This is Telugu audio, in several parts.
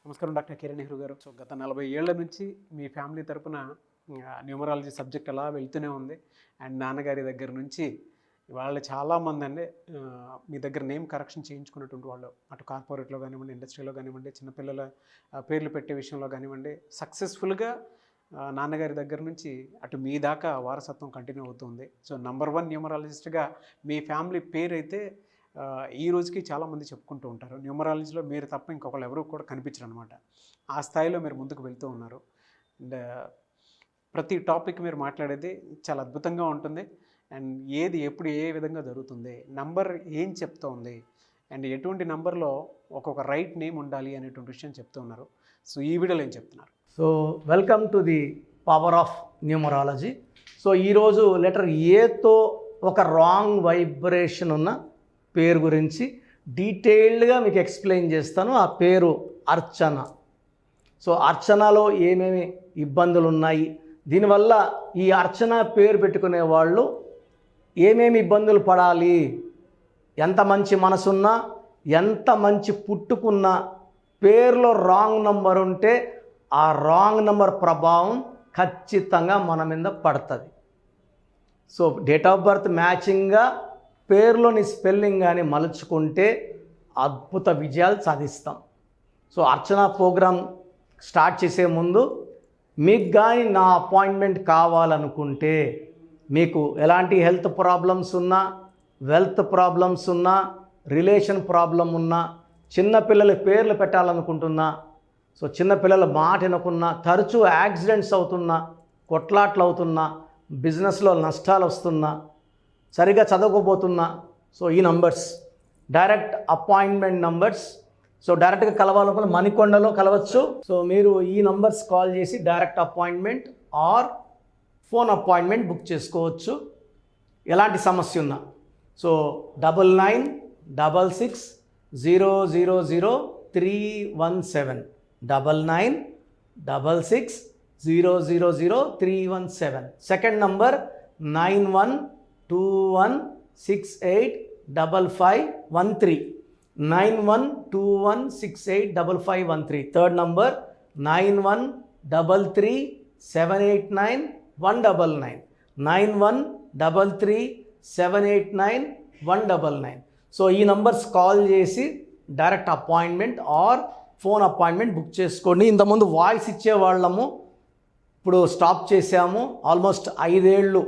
నమస్కారం డాక్టర్ కిరణ్ నెహ్రూ గారు. సో గత 40 ఏళ్ల నుంచి మీ ఫ్యామిలీ తరపున న్యూమరాలజీ సబ్జెక్ట్ అలా వెళ్తూనే ఉంది. అండ్ నాన్నగారి దగ్గర నుంచి వాళ్ళు చాలామంది అండి మీ దగ్గర నేమ్ కరెక్షన్ చేయించుకున్నటువంటి వాళ్ళు, అటు కార్పొరేట్లో కానివ్వండి, ఇండస్ట్రీలో కానివ్వండి, చిన్నపిల్లల పేర్లు పెట్టే విషయంలో కానివ్వండి, సక్సెస్ఫుల్గా నాన్నగారి దగ్గర నుంచి అటు మీ దాకా వారసత్వం కంటిన్యూ అవుతుంది. సో నంబర్ 1 న్యూమరాలజిస్ట్గా మీ ఫ్యామిలీ పేరు అయితే ఈ రోజుకి చాలామంది చెప్పుకుంటూ ఉంటారు. న్యూమరాలజీలో మీరు తప్ప ఇంకొకళ్ళు ఎవరు కూడా కనిపించరు అనమాట. ఆ స్థాయిలో మీరు ముందుకు వెళ్తూ ఉన్నారు. అండ్ ప్రతి టాపిక్ మీరు మాట్లాడేది చాలా అద్భుతంగా ఉంటుంది. అండ్ ఏది ఎప్పుడు ఏ విధంగా జరుగుతుంది, నంబర్ ఏం చెప్తోంది, అండ్ ఎటువంటి నంబర్లో ఒక్కొక్క రైట్ నేమ్ ఉండాలి అనేటువంటి విషయం చెప్తూ ఉన్నారు. సో ఈ వీడియోలో ఏం చెప్తున్నారు? So welcome to the power of numerology. So ఈరోజు లెటర్ ఏతో ఒక రాంగ్ వైబ్రేషన్ ఉన్న పేరు గురించి డీటెయిల్డ్గా మీకు ఎక్స్ప్లెయిన్ చేస్తాను. ఆ పేరు అర్చన. సో అర్చనలో ఏమేమి ఇబ్బందులు ఉన్నాయి, దీనివల్ల ఈ అర్చన పేరు పెట్టుకునే వాళ్ళు ఏమేమి ఇబ్బందులు పడాలి, ఎంత మంచి మనసున్నా, ఎంత మంచి పుట్టుకున్నా పేరులో రాంగ్ నంబర్ ఉంటే ఆ రాంగ్ నంబర్ ప్రభావం ఖచ్చితంగా మన మీద పడుతుంది. సో డేట్ ఆఫ్ బర్త్ మ్యాచింగ్గా పేరులోని స్పెల్లింగ్ కానీ మలుచుకుంటే అద్భుత విజయాలు సాధిస్తాం. సో అర్చన ప్రోగ్రామ్ స్టార్ట్ చేసే ముందు మీకు కానీ నా అపాయింట్మెంట్ కావాలనుకుంటే, మీకు ఎలాంటి హెల్త్ ప్రాబ్లమ్స్ ఉన్నా, వెల్త్ ప్రాబ్లమ్స్ ఉన్నా, రిలేషన్ ప్రాబ్లం ఉన్నా, చిన్నపిల్లల పేర్లు పెట్టాలనుకుంటున్నా, సో చిన్నపిల్లల మాట వినకున్నా, తరచూ యాక్సిడెంట్స్ అవుతున్నా, కొట్లాట్లు అవుతున్నా, బిజినెస్లో నష్టాలు వస్తున్నా, సరిగా చదవకపోతున్నా, సో ఈ numbers direct appointment numbers. So డైరెక్ట్గా కలవాలనుకున్న మణికొండలో కలవచ్చు. సో మీరు ఈ నంబర్స్ కాల్ చేసి direct appointment are phone appointment book చేసుకోవచ్చు ఎలాంటి సమస్య ఉన్నా. So 9966000317 9966000317. Second number 9121685513 9121685513. Third number 9133789199 9133789199. So ఈ నంబర్స్ కాల్ చేసి direct appointment are phone appointment book చేసుకోండి. ఇంతకుముందు వాయిస్ ఇచ్చేవాళ్ళము, ఇప్పుడు స్టాప్ చేశాము. ఆల్మోస్ట్ 5 ఏళ్ళు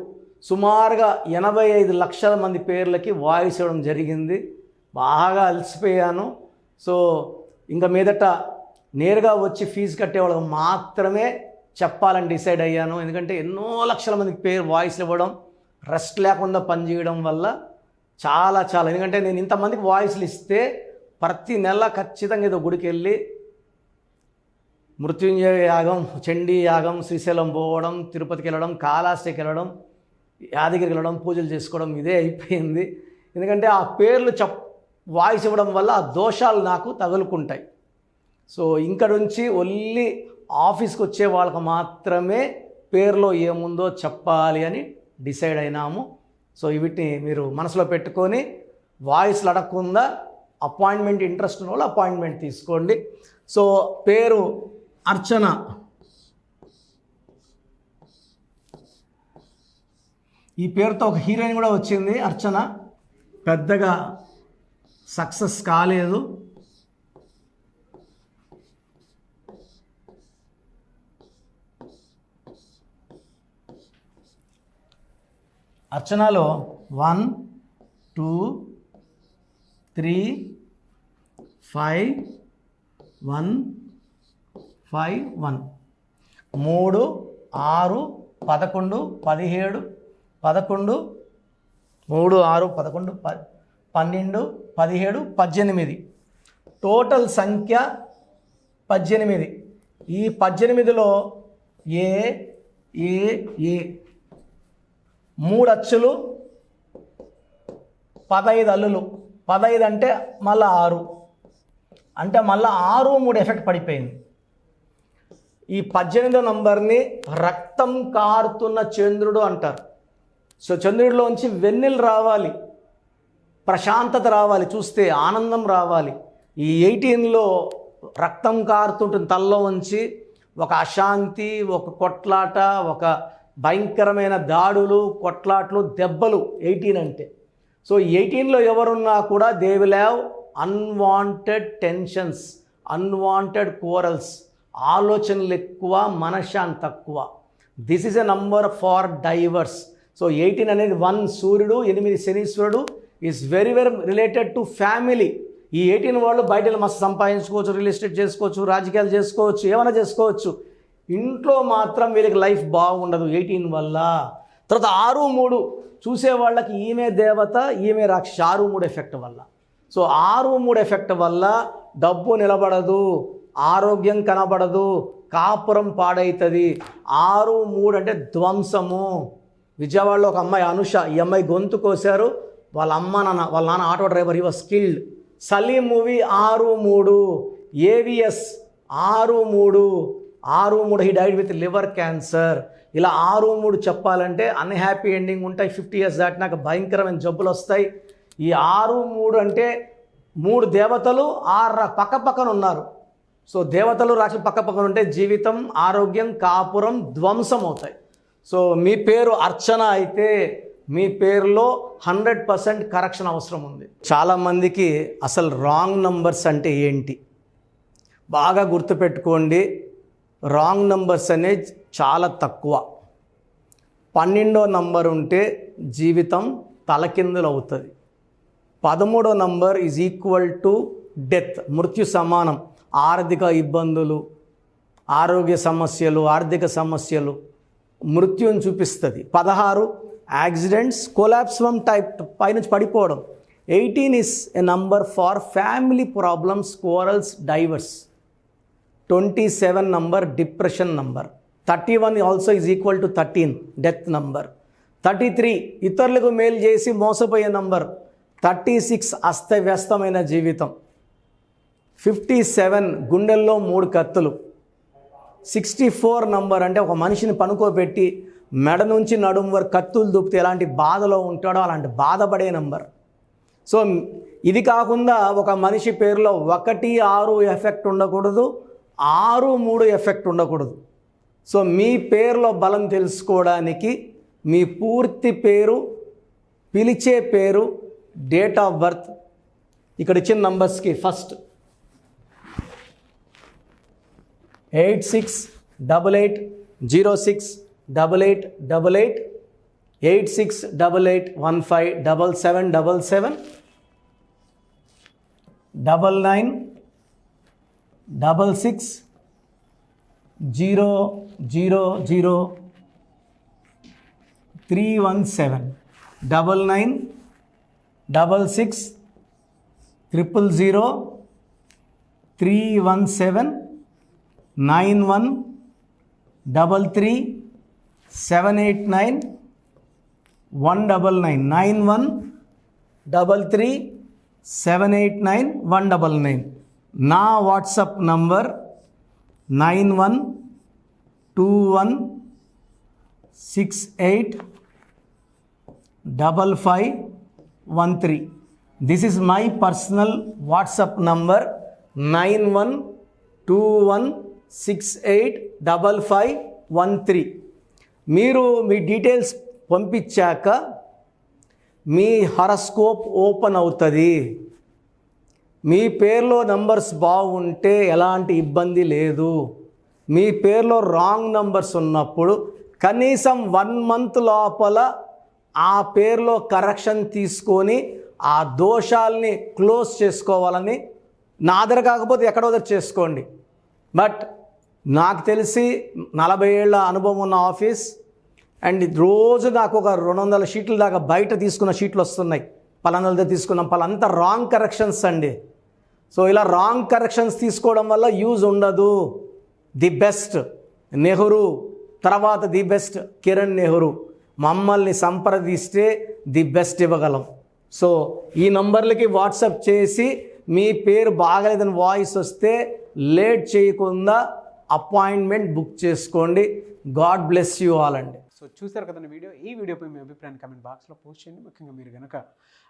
సుమారుగా 85 లక్షల మంది పేర్లకి వాయిస్ ఇవ్వడం జరిగింది. బాగా అలసిపోయాను. సో ఇంకా మీదట నేరుగా వచ్చి ఫీజు కట్టేవాళ్ళకి మాత్రమే చెప్పాలని డిసైడ్ అయ్యాను. ఎందుకంటే ఎన్నో లక్షల మందికి పేరు వాయిస్లు ఇవ్వడం, రెస్ట్ లేకుండా పనిచేయడం వల్ల చాలా ఎందుకంటే నేను ఇంతమందికి వాయిస్లు ఇస్తే ప్రతి నెల ఖచ్చితంగా ఏదో గుడికి వెళ్ళి మృత్యుంజయ యాగం, చండీ యాగం, శ్రీశైలం పోవడం, తిరుపతికి వెళ్ళడం, కాళహస్తికి వెళ్ళడం, యాదగిరికి వెళ్ళడం, పూజలు చేసుకోవడం, ఇదే అయిపోయింది. ఎందుకంటే ఆ పేర్లు వాయిస్ ఇవ్వడం వల్ల ఆ దోషాలు నాకు తగులుకుంటాయి. సో ఇంక నుంచి ఓన్లీ ఆఫీస్కి వచ్చే వాళ్ళకి మాత్రమే పేరులో ఏముందో చెప్పాలి అని డిసైడ్ అయినాము. సో వీటిని మీరు మనసులో పెట్టుకొని వాయిస్లు అడగకుండా అపాయింట్మెంట్ ఇంట్రెస్ట్ ఉన్న వాళ్ళు అపాయింట్మెంట్ తీసుకోండి. సో పేరు అర్చన. ఈ పేరుతో ఒక హీరోయిన్ కూడా వచ్చింది అర్చన. పెద్దగా సక్సెస్ కాలేదు. అర్చనలో 1 2 3 5 1 5 1 3 6 11 17 11 3 6 11 12 17 18. టోటల్ సంఖ్య 18. ఈ 18లో ఏ 3 అచ్చులు, 15 అల్లులు. 15 అంటే మళ్ళీ 6 అంటే మళ్ళీ 6 3 ఎఫెక్ట్ పడిపోయింది. ఈ 18వ నంబర్ని రక్తం కారుతున్న చంద్రుడు అంటారు. సో చంద్రుడిలోంచి వెన్నెలు రావాలి, ప్రశాంతత రావాలి, చూస్తే ఆనందం రావాలి. ఈ 18లో రక్తం కారుతుంటుంది తలలో ఉంచి, ఒక అశాంతి, ఒక కొట్లాట, ఒక భయంకరమైన దాడులు, కొట్లాట్లు, దెబ్బలు 18 అంటే. సో 18లో ఎవరున్నా కూడా they will have unwanted tensions, unwanted corals, ఆలోచనలు ఎక్కువ, మనశ్శాంతి తక్కువ. This is a number far divorce. So 18 అనేది 1 సూర్యుడు, 8 శనీశ్వరుడు is very very related to family. ఈ 18 వాళ్ళు బయట మస్తు సంపాదించుకోవచ్చు, రియల్ ఎస్టేట్ చేసుకోవచ్చు, రాజకీయాలు చేసుకోవచ్చు, ఏమైనా చేసుకోవచ్చు. ఇంట్లో మాత్రం వీళ్ళకి లైఫ్ బాగుండదు 18 వల్ల. తర్వాత 6-3 చూసే వాళ్ళకి ఈమె దేవత, ఈమె రాక్షసి, 6-3 ఎఫెక్ట్ వల్ల. సో 6-3 ఎఫెక్ట్ వల్ల డబ్బు నిలబడదు, ఆరోగ్యం కనబడదు, కాపురం పాడవుతుంది. 6-3 అంటే ధ్వంసము. విజయవాడలో ఒక అమ్మాయి అనుష, ఈ అమ్మాయి గొంతు కోసారు, వాళ్ళ నాన్న auto driver, he was skilled. Salim movie 6-3, AVS 6-3 he died with liver cancer. ఇలా 6-3 చెప్పాలంటే అన్హ్యాపీ ఎండింగ్ ఉంటాయి. 50 years దాటినాక భయంకరమైన జబ్బులు వస్తాయి. ఈ 6-3 అంటే 3 దేవతలు 6 పక్క పక్కన ఉన్నారు. సో దేవతలు రాక్షసులు పక్క పక్కన ఉంటే జీవితం, ఆరోగ్యం, కాపురం ధ్వంసం అవుతాయి. సో మీ పేరు అర్చన అయితే మీ పేరులో 100% కరెక్షన్ అవసరం ఉంది. చాలామందికి అసలు రాంగ్ నంబర్స్ అంటే ఏంటి బాగా గుర్తుపెట్టుకోండి. రాంగ్ నంబర్స్ అనేది చాలా తక్కువ. 12వ నంబర్ ఉంటే జీవితం తలకిందులు అవుతుంది. 13వ number is equal to death, మృత్యు సమానం. ఆర్థిక ఇబ్బందులు, ఆరోగ్య సమస్యలు, ఆర్థిక సమస్యలు మృత్యుని చూపిస్తుంది. 16 యాక్సిడెంట్స్, కొలాప్స్ ఫ్రమ్ టైప్ పైనుంచి పడిపోవడం. 18 is a number far family problems, corals, divorce. 27 number depression number. 31 also is equal to 13 death number. 33 ఇతరులకు మేలు చేసి మోసపోయే నంబర్. 36 అస్తవ్యస్తమైన జీవితం. 57 గుండెల్లో 3 కత్తులు. 64 నంబర్ అంటే ఒక మనిషిని పనుకోబెట్టి మెడ నుంచి నడుము వరకు కత్తులు దూపితే ఎలాంటి బాధలో ఉంటాడో అలాంటి బాధపడే నంబర్. సో ఇది కాకుండా ఒక మనిషి పేరులో 1-6 ఎఫెక్ట్ ఉండకూడదు, 6-3 ఎఫెక్ట్ ఉండకూడదు. సో మీ పేరులో బలం తెలుసుకోవడానికి మీ పూర్తి పేరు, పిలిచే పేరు, డేట్ ఆఫ్ బర్త్, ఇక్కడ ఇచ్చిన నంబర్స్కి ఫస్ట్ 8688068888, 8688157777, 9966000317, 9966000317, 9133789199, 9133789199. నా WhatsApp number 9121685513. This is my personal WhatsApp number 9121685513. మీరు మీ డీటెయిల్స్ పంపించాక మీ హరస్కోప్ ఓపెన్ అవుతుంది. మీ పేరులో నంబర్స్ బాగుంటే ఎలాంటి ఇబ్బంది లేదు. మీ పేరులో రాంగ్ నంబర్స్ ఉన్నప్పుడు కనీసం 1 month లోపల ఆ పేరులో కరెక్షన్ తీసుకొని ఆ దోషాలని క్లోజ్ చేసుకోవాలని, నా దగ్గర కాకపోతే ఎక్కడో దగ్గర చేసుకోండి. బట్ నాకు తెలిసి 40 ఏళ్ళ అనుభవం ఉన్న ఆఫీస్ అండ్ రోజు నాకు ఒక 200 షీట్ల దాకా బయట తీసుకున్న షీట్లు వస్తున్నాయి. పలానాలతో తీసుకున్నాం, పలాంతా రాంగ్ కరెక్షన్స్ అండి. సో ఇలా రాంగ్ కరెక్షన్స్ తీసుకోవడం వల్ల యూజ్ ఉండదు. ది బెస్ట్ నెహ్రూ, తర్వాత ది బెస్ట్ కిరణ్ నెహ్రూ, మమ్మల్ని సంప్రదిస్తే ది బెస్ట్ ఇవ్వగలం. సో ఈ నంబర్లకి వాట్సాప్ చేసి మీ పేరు బాగలేదని వాయిస్ వస్తే లేట్ చేయకుండా అపాయింట్మెంట్ బుక్ చేసుకోండి. గాడ్ బ్లెస్ యూ ఆల్ అండి. సో చూసారు కదండి వీడియో. ఈ వీడియోపై మీ అభిప్రాయాన్ని కామెంట్ బాక్స్లో పోస్ట్ చేయండి. ముఖ్యంగా మీరు కనుక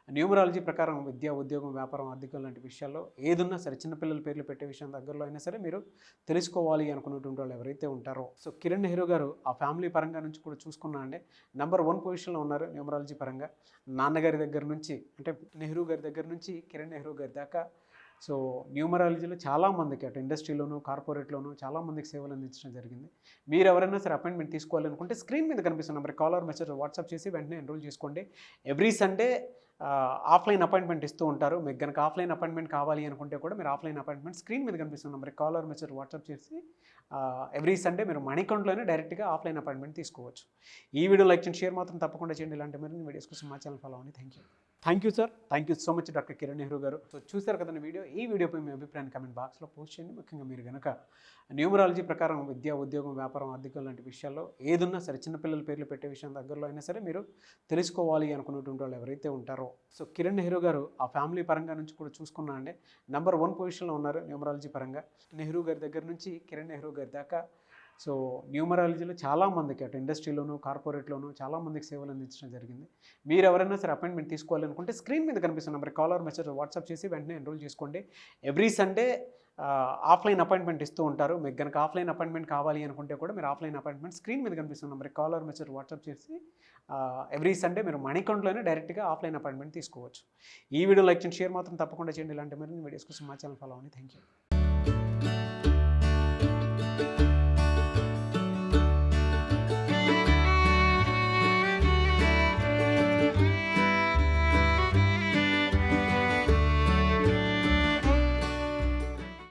న్యూమరాలజీ ప్రకారం విద్య, ఉద్యోగం, వ్యాపారం, ఆర్థికం లాంటి విషయాల్లో ఏదున్నా సరే, చిన్నపిల్లల పేర్లు పెట్టే విషయం దగ్గరలో అయినా సరే మీరు తెలుసుకోవాలి అనుకున్నటువంటి వాళ్ళు ఎవరైతే ఉంటారో, సో కిరణ్ నెహ్రూ గారు ఆ ఫ్యామిలీ పరంగా నుంచి కూడా చూసుకున్నా అండి నెంబర్ 1 పొజిషన్లో ఉన్నారు న్యూమరాలజీ పరంగా. నాన్నగారి దగ్గర నుంచి అంటే నెహ్రూ గారి దగ్గర నుంచి కిరణ్ నెహ్రూ గారి దాకా సో న్యూమరాలజీలో చాలామందికి అటు ఇండస్ట్రీలోను, కార్పొరేట్లోను చాలామందికి సేవలు అందించడం జరిగింది. మీరు ఎవరైనా సరే అపాయింట్మెంట్ తీసుకోవాలనుకుంటే స్క్రీన్ మీద కనిపిస్తున్న నెంబర్ కాలర్ మెసేజ్ వాట్సాప్ చేసి వెంటనే ఎన్రోల్ చేసుకోండి. ఎవ్రీ సండే ఆఫ్లైన్ అపాయింట్మెంట్ ఇస్తూ ఉంటారు. మీకు కనుక ఆఫ్లైన్ అపాయింట్మెంట్ కావాలి అనుకుంటే కూడా మీరు ఆఫ్లైన్ అపాయింట్మెంట్ స్క్రీన్ మీద కనిపిస్తున్న నెంబర్ కాలర్ మెసేజ్ వాట్సాప్ చేసి ఎవ్రీ సండే మీరు మణికంట్లోనే డైరెక్ట్గా ఆఫ్లైన్ అపాయింట్మెంట్ తీసుకోవచ్చు. ఈ వీడియో లైక్ చేయండి, షేర్ మాత్రం తప్పకుండా చేయండి. ఇలాంటి మరిన్ని వీడియోస్ కోసం మా ఛానల్ ఫాలో అవ్వండి. Thank you sir. Thank you so much doctor Kiran Nehru గారు. సో చూసారు కదండి వీడియో. ఈ వీడియోపై మీ అభిప్రాయాన్ని కామెంట్ బాక్స్లో పోస్ట్ చేయండి. ముఖ్యంగా మీరు కనుక న్యూమరాలజీ ప్రకారం విద్య, ఉద్యోగం, వ్యాపారం, ఆర్థికం లాంటి విషయాల్లో ఏదున్నా సరే, చిన్నపిల్లల పేర్లు పెట్టే విషయం దగ్గరలో అయినా సరే మీరు తెలుసుకోవాలి అనుకున్నటువంటి వాళ్ళు ఎవరైతే ఉంటారో, సో కిరణ్ నెహ్రూ గారు ఆ ఫ్యామిలీ పరంగా నుంచి కూడా చూసుకున్నా అండి నెంబర్ 1 పొజిషన్లో ఉన్నారు న్యూమరాలజీ పరంగా. నెహ్రూ గారి దగ్గర నుంచి కిరణ్ నెహ్రూ గారి దాకా సో న్యూమరాలజీలో చాలామందికి అటు ఇండస్ట్రీలోను, కార్పొరేట్లోను చాలామందికి సేవలు అందించడం జరిగింది. మీరు ఎవరైనా సరే అపాయింట్మెంట్ తీసుకోవాలనుకుంటే స్క్రీన్ మీద కనిపిస్తున్న నెంబర్ కాలర్ మెసేజ్ వాట్సాప్ చేసి వెంటనే ఎన్రోల్ చేసుకోండి. ఎవ్రీ సండే ఆఫ్లైన్ అపాయింట్మెంట్ ఇస్తూ ఉంటారు. మీకు కనుక ఆఫ్లైన్ అపాయింట్మెంట్ కావాలి అనుకుంటే కూడా మీరు ఆఫ్లైన్ అపాయింట్మెంట్ స్క్రీన్ మీద కనిపిస్తున్న నెంబర్ కాలర్ మెసేజ్ వాట్సాప్ చేసి ఎవ్రీ సండే మీరు మణికంట్లోనే డైరెక్ట్గా ఆఫ్లైన్ అపాయింట్మెంట్ తీసుకోవచ్చు. ఈ వీడియో లైక్ చేయండి, షేర్ మాత్రం తప్పకుండా చేయండి. ఇలాంటి మరిన్ని వీడియోస్ కోసం మా ఛానల్ ఫాలో అవ్వండి. Thank you.